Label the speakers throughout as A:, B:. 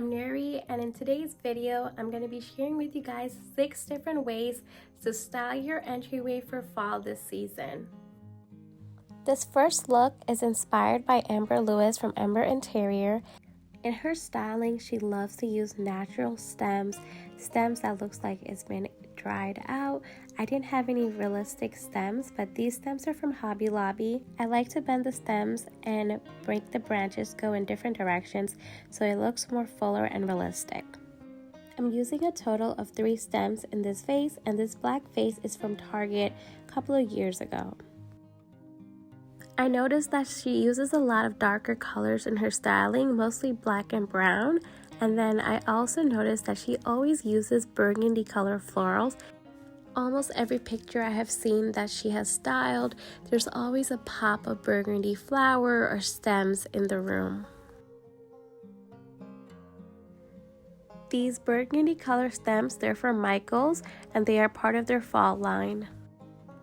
A: I'm Nuri, and in today's video, I'm going to be sharing with you guys 6 different ways to style your entryway for fall this season. This first look is inspired by Amber Lewis from Amber Interior. In her styling, she loves to use natural stems that looks like it's been dried out. I didn't have any realistic stems, but these stems are from Hobby Lobby. I like to bend the stems and make the branches go in different directions so it looks more fuller and realistic. I'm using a total of 3 stems in this vase, and this black vase is from Target a couple of years ago. I noticed that she uses a lot of darker colors in her styling, mostly black and brown. And then I also noticed that she always uses burgundy color florals. Almost every picture I have seen that she has styled, there's always a pop of burgundy flower or stems in the room. These burgundy color stems, they're from Michaels, and they are part of their fall line.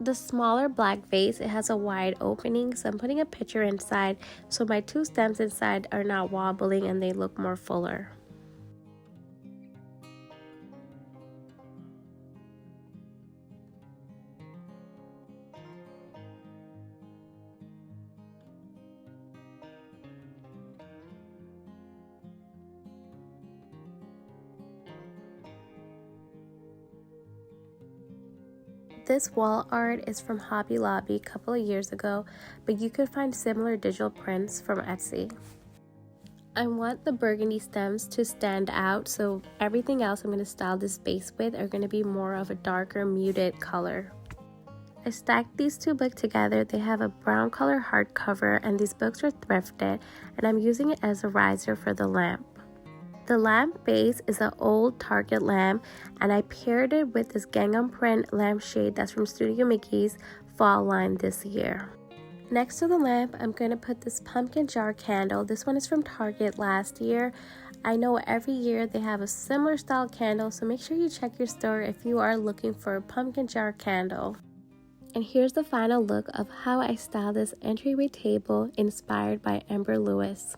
A: The smaller black vase, it has a wide opening, so I'm putting a picture inside so my 2 stems inside are not wobbling and they look more fuller. This wall art is from Hobby Lobby a couple of years ago, but you could find similar digital prints from Etsy. I want the burgundy stems to stand out, so everything else I'm going to style this base with are going to be more of a darker muted color. I stacked these 2 books together. They have a brown color hardcover, and these books are thrifted, and I'm using it as a riser for the lamp. The lamp base is an old Target lamp, and I paired it with this gingham print lampshade that's from Studio McGee's fall line this year. Next to the lamp, I'm going to put this pumpkin jar candle. This one is from Target last year. I know every year they have a similar style candle, so make sure you check your store if you are looking for a pumpkin jar candle. And here's the final look of how I styled this entryway table inspired by Amber Lewis.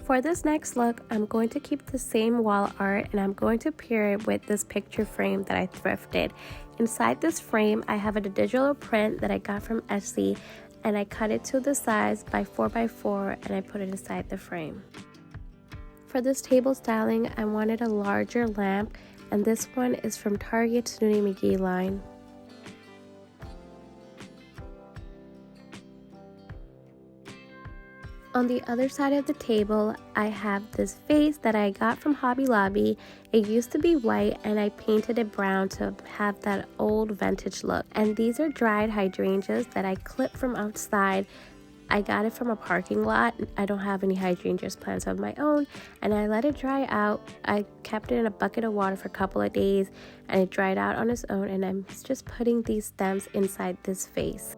A: For this next look, I'm going to keep the same wall art, and I'm going to pair it with this picture frame that I thrifted. Inside this frame, I have a digital print that I got from Etsy, and I cut it to the size by 4x4 and I put it inside the frame. For this table styling, I wanted a larger lamp, and this one is from Target's Nuri McGee line. On the other side of the table, I have this vase that I got from Hobby Lobby. It used to be white, and I painted it brown to have that old vintage look. And these are dried hydrangeas that I clipped from outside. I got it from a parking lot. I don't have any hydrangeas plants of my own, and I let it dry out. I kept it in a bucket of water for a couple of days, and it dried out on its own, and I'm just putting these stems inside this vase.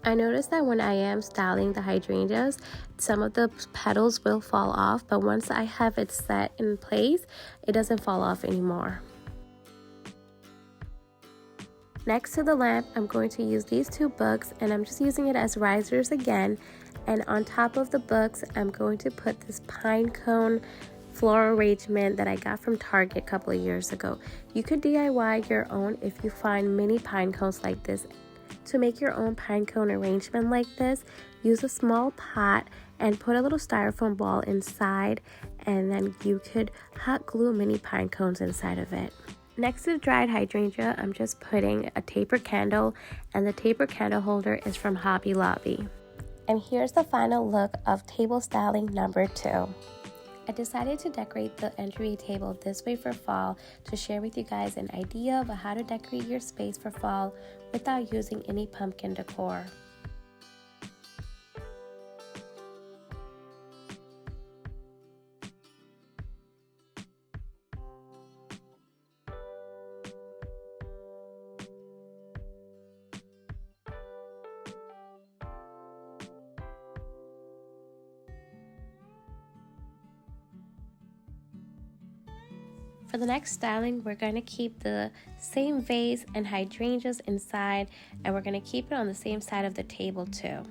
A: I noticed that when I am styling the hydrangeas, some of the petals will fall off, but once I have it set in place, it doesn't fall off anymore. Next to the lamp, I'm going to use these 2 books, and I'm just using it as risers again. And on top of the books, I'm going to put this pine cone floral arrangement that I got from Target a couple of years ago. You could DIY your own if you find mini pine cones like this. To make your own pine cone arrangement like this, use a small pot and put a little styrofoam ball inside, and then you could hot glue mini pine cones inside of it. Next to the dried hydrangea, I'm just putting a taper candle, and the taper candle holder is from Hobby Lobby. And here's the final look of table styling number 2. I decided to decorate the entryway table this way for fall to share with you guys an idea of how to decorate your space for fall without using any pumpkin decor. For the next styling, we're going to keep the same vase and hydrangeas inside, and we're going to keep it on the same side of the table too.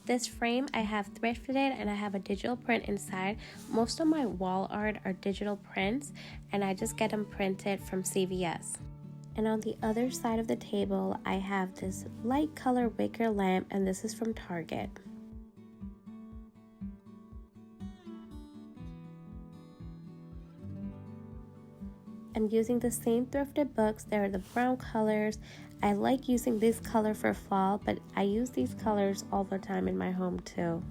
A: This frame I have thrifted it, and I have a digital print inside. Most of my wall art are digital prints, and I just get them printed from CVS. And on the other side of the table, I have this light color wicker lamp, and this is from Target. I'm using the same thrifted books. They're the brown colors. I like using this color for fall, but I use these colors all the time in my home too.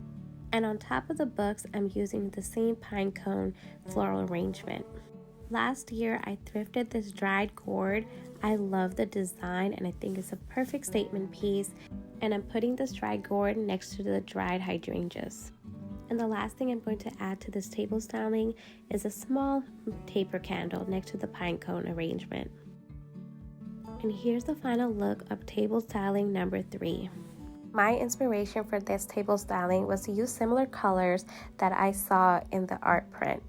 A: And on top of the books, I'm using the same pine cone floral arrangement. Last year, I thrifted this dried gourd. I love the design and I think it's a perfect statement piece. And I'm putting this dried gourd next to the dried hydrangeas. And the last thing I'm going to add to this table styling is a small taper candle next to the pine cone arrangement. And here's the final look of table styling number 3. My inspiration for this table styling was to use similar colors that I saw in the art print.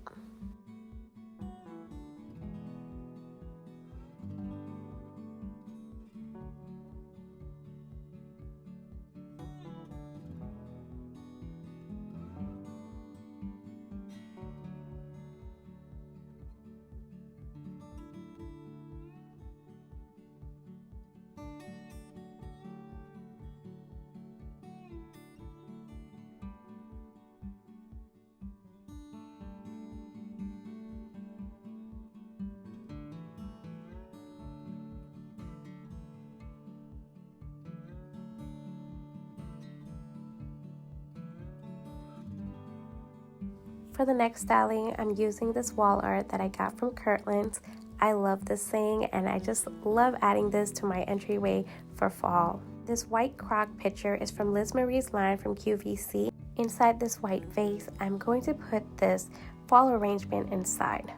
A: For the next styling, I'm using this wall art that I got from Kirtland's. I love this thing and I just love adding this to my entryway for fall. This white crock picture is from Liz Marie's line from QVC. Inside this white vase, I'm going to put this fall arrangement inside.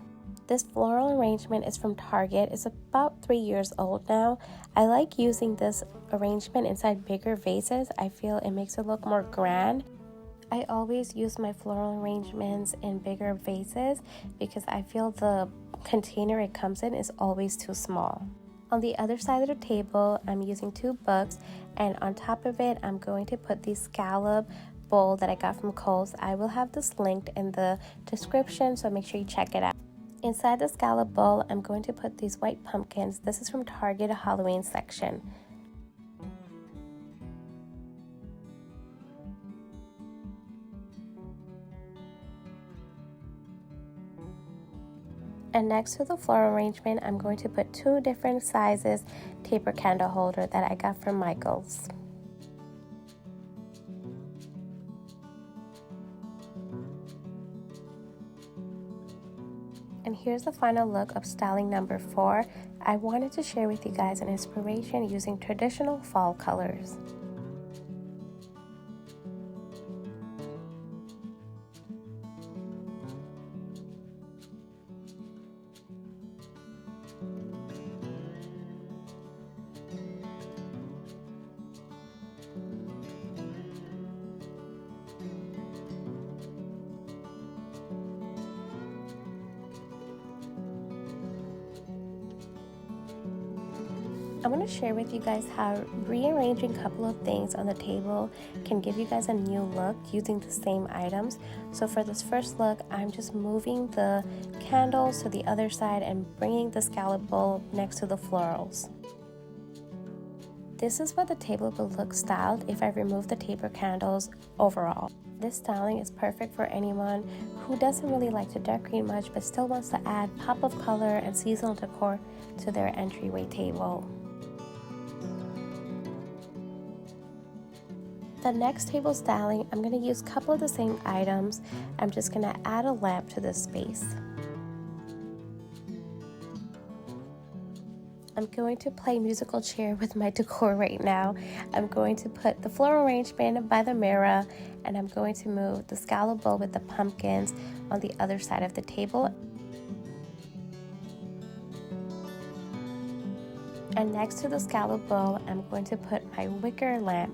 A: This floral arrangement is from Target. It's about 3 years old now. I like using this arrangement inside bigger vases. I feel it makes it look more grand. I always use my floral arrangements in bigger vases because I feel the container it comes in is always too small. On the other side of the table, I'm using 2 books, and on top of it, I'm going to put the scallop bowl that I got from Kohl's. I will have this linked in the description, so make sure you check it out. Inside the scallop bowl, I'm going to put these white pumpkins. This is from Target Halloween section. And next to the floral arrangement, I'm going to put 2 different sizes taper candle holder that I got from Michael's. And here's the final look of styling number 4. I wanted to share with you guys an inspiration using traditional fall colors. I want to share with you guys how rearranging a couple of things on the table can give you guys a new look using the same items. So for this first look, I'm just moving the candles to the other side and bringing the scallop bowl next to the florals. This is what the table will look styled if I remove the taper candles overall. This styling is perfect for anyone who doesn't really like to decorate much but still wants to add pop of color and seasonal decor to their entryway table. The next table styling, I'm going to use a couple of the same items. I'm just going to add a lamp to this space. I'm going to play musical chair with my decor right now. I'm going to put the floral arrangement by the mirror, and I'm going to move the scallop bowl with the pumpkins on the other side of the table. And next to the scallop bowl, I'm going to put my wicker lamp.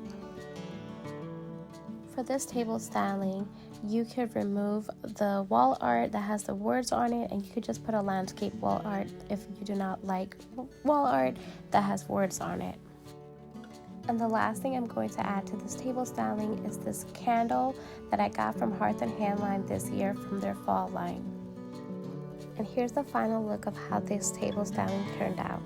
A: For this table styling, you could remove the wall art that has the words on it, and you could just put a landscape wall art if you do not like wall art that has words on it. And the last thing I'm going to add to this table styling is this candle that I got from Hearth and Hand line this year from their fall line. And here's the final look of how this table styling turned out.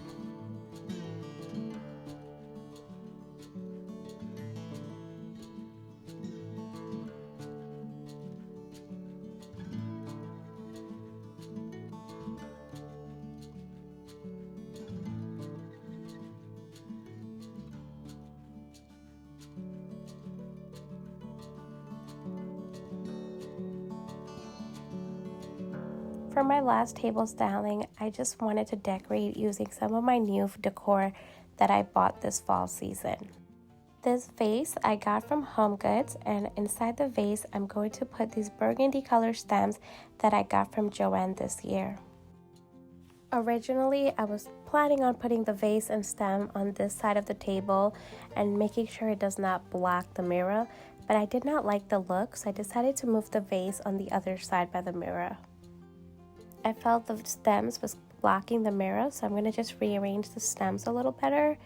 A: For my last table styling, I just wanted to decorate using some of my new decor that I bought this fall season. This vase I got from HomeGoods, and inside the vase I'm going to put these burgundy color stems that I got from Joann this year. Originally, I was planning on putting the vase and stem on this side of the table and making sure it does not block the mirror, but I did not like the look, so I decided to move the vase on the other side by the mirror. I felt the stems was blocking the mirror, so I'm going to just rearrange the stems a little better.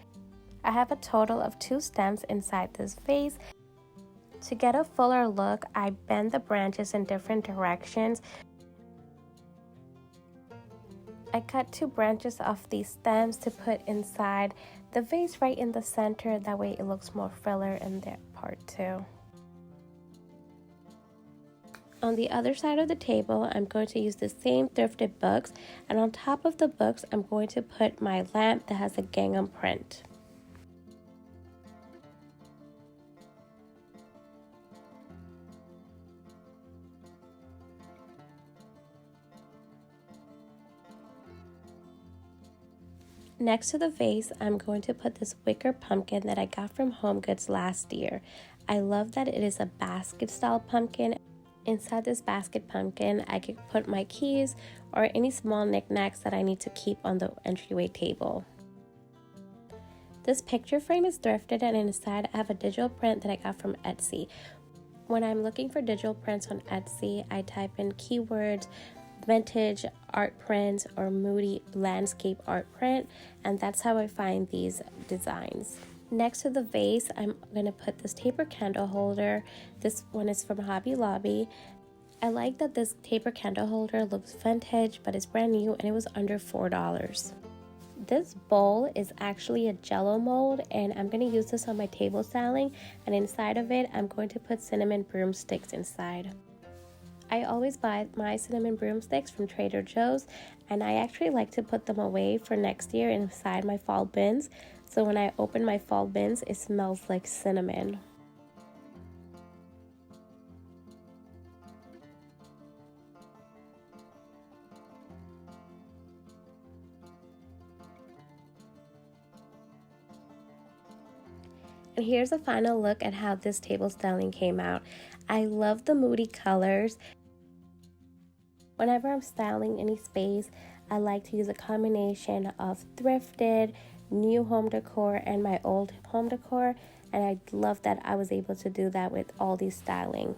A: I have a total of 2 stems inside this vase. To get a fuller look, I bend the branches in different directions. I cut 2 branches off these stems to put inside the vase right in the center, that way it looks more fuller in that part too. On the other side of the table, I'm going to use the same thrifted books, and on top of the books, I'm going to put my lamp that has a gingham print. Next to the vase, I'm going to put this wicker pumpkin that I got from HomeGoods last year. I love that it is a basket style pumpkin. Inside this basket pumpkin, I could put my keys or any small knickknacks that I need to keep on the entryway table. This picture frame is thrifted, and inside I have a digital print that I got from Etsy. When I'm looking for digital prints on Etsy, I type in keywords vintage art prints or moody landscape art print, and that's how I find these designs. Next to the vase, I'm going to put this taper candle holder. This one is from Hobby Lobby. I like that this taper candle holder looks vintage, but it's brand new and it was under $4. This bowl is actually a jello mold, and I'm going to use this on my table styling, and inside of it, I'm going to put cinnamon broomsticks inside. I always buy my cinnamon broomsticks from Trader Joe's, and I actually like to put them away for next year inside my fall bins. So when I open my fall bins, it smells like cinnamon. And here's a final look at how this table styling came out. I love the moody colors. Whenever I'm styling any space, I like to use a combination of thrifted, new home decor, and my old home decor, and I love that I was able to do that with all these styling.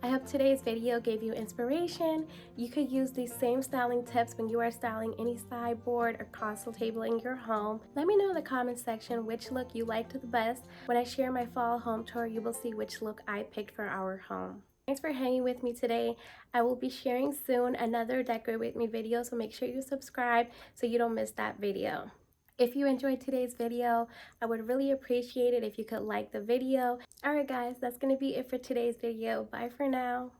A: I hope today's video gave you inspiration. You could use these same styling tips when you are styling any sideboard or console table in your home. Let me know in the comment section which look you liked the best. When I share my fall home tour, you will see which look I picked for our home. Thanks for hanging with me today. I will be sharing soon another Decorate With Me video, so make sure you subscribe so you don't miss that video. If you enjoyed today's video, I would really appreciate it if you could like the video. Alright guys, that's going to be it for today's video. Bye for now.